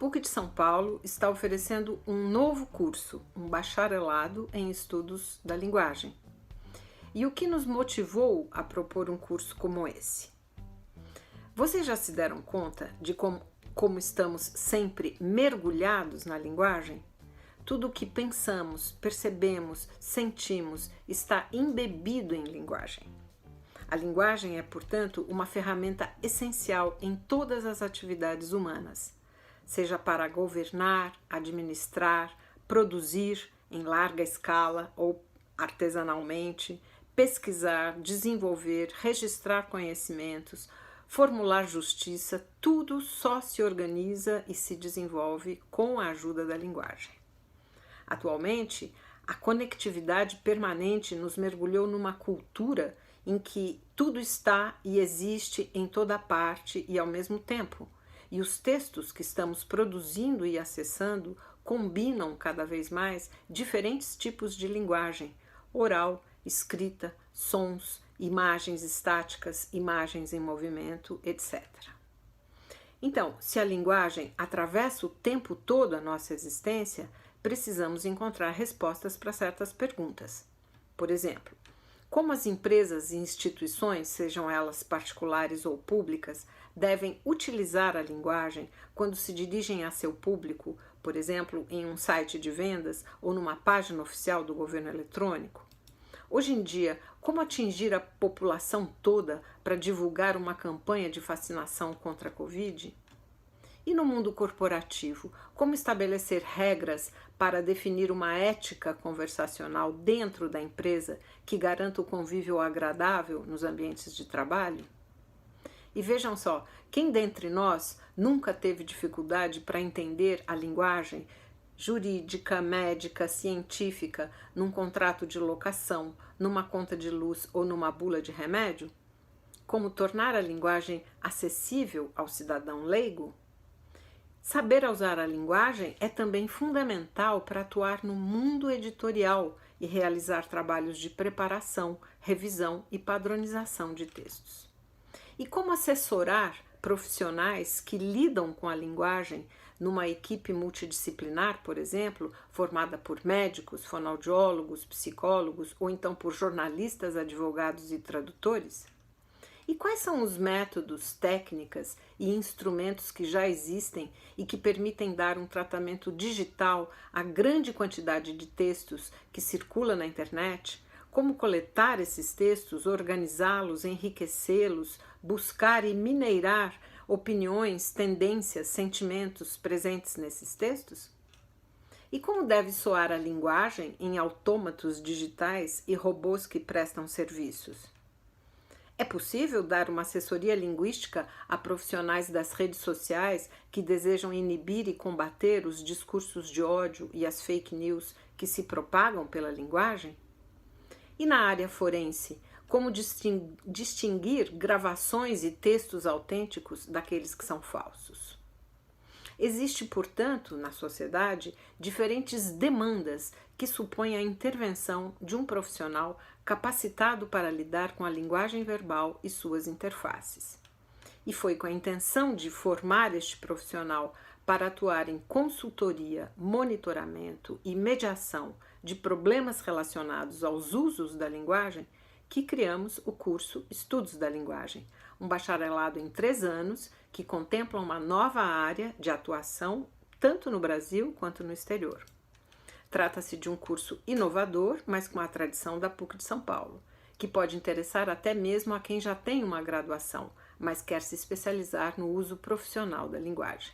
PUC de São Paulo está oferecendo um novo curso, um bacharelado em estudos da linguagem. E o que nos motivou a propor um curso como esse? Vocês já se deram conta de como estamos sempre mergulhados na linguagem? Tudo o que pensamos, percebemos, sentimos está embebido em linguagem. A linguagem é, portanto, uma ferramenta essencial em todas as atividades humanas, seja para governar, administrar, produzir em larga escala ou artesanalmente, pesquisar, desenvolver, registrar conhecimentos, formular justiça, tudo só se organiza e se desenvolve com a ajuda da linguagem. Atualmente, a conectividade permanente nos mergulhou numa cultura em que tudo está e existe em toda parte e ao mesmo tempo, e os textos que estamos produzindo e acessando combinam cada vez mais diferentes tipos de linguagem: oral, escrita, sons, imagens estáticas, imagens em movimento, etc. Então, se a linguagem atravessa o tempo todo a nossa existência, precisamos encontrar respostas para certas perguntas. Por exemplo, como as empresas e instituições, sejam elas particulares ou públicas, devem utilizar a linguagem quando se dirigem a seu público, por exemplo, em um site de vendas ou numa página oficial do governo eletrônico? Hoje em dia, como atingir a população toda para divulgar uma campanha de vacinação contra a Covid? E no mundo corporativo, como estabelecer regras para definir uma ética conversacional dentro da empresa que garanta o convívio agradável nos ambientes de trabalho? E vejam só, quem dentre nós nunca teve dificuldade para entender a linguagem jurídica, médica, científica, num contrato de locação, numa conta de luz ou numa bula de remédio? Como tornar a linguagem acessível ao cidadão leigo? Saber usar a linguagem é também fundamental para atuar no mundo editorial e realizar trabalhos de preparação, revisão e padronização de textos. E como assessorar profissionais que lidam com a linguagem numa equipe multidisciplinar, por exemplo, formada por médicos, fonoaudiólogos, psicólogos ou então por jornalistas, advogados e tradutores? E quais são os métodos, técnicas e instrumentos que já existem e que permitem dar um tratamento digital à grande quantidade de textos que circula na internet? Como coletar esses textos, organizá-los, enriquecê-los, buscar e mineirar opiniões, tendências, sentimentos presentes nesses textos? E como deve soar a linguagem em autômatos digitais e robôs que prestam serviços? É possível dar uma assessoria linguística a profissionais das redes sociais que desejam inibir e combater os discursos de ódio e as fake news que se propagam pela linguagem? E na área forense, como distinguir gravações e textos autênticos daqueles que são falsos? Existe, portanto, na sociedade, diferentes demandas que supõem a intervenção de um profissional capacitado para lidar com a linguagem verbal e suas interfaces. E foi com a intenção de formar este profissional para atuar em consultoria, monitoramento e mediação de problemas relacionados aos usos da linguagem que criamos o curso Estudos da Linguagem, um bacharelado em 3 anos que contempla uma nova área de atuação tanto no Brasil quanto no exterior. Trata-se de um curso inovador, mas com a tradição da PUC de São Paulo, que pode interessar até mesmo a quem já tem uma graduação, mas quer se especializar no uso profissional da linguagem.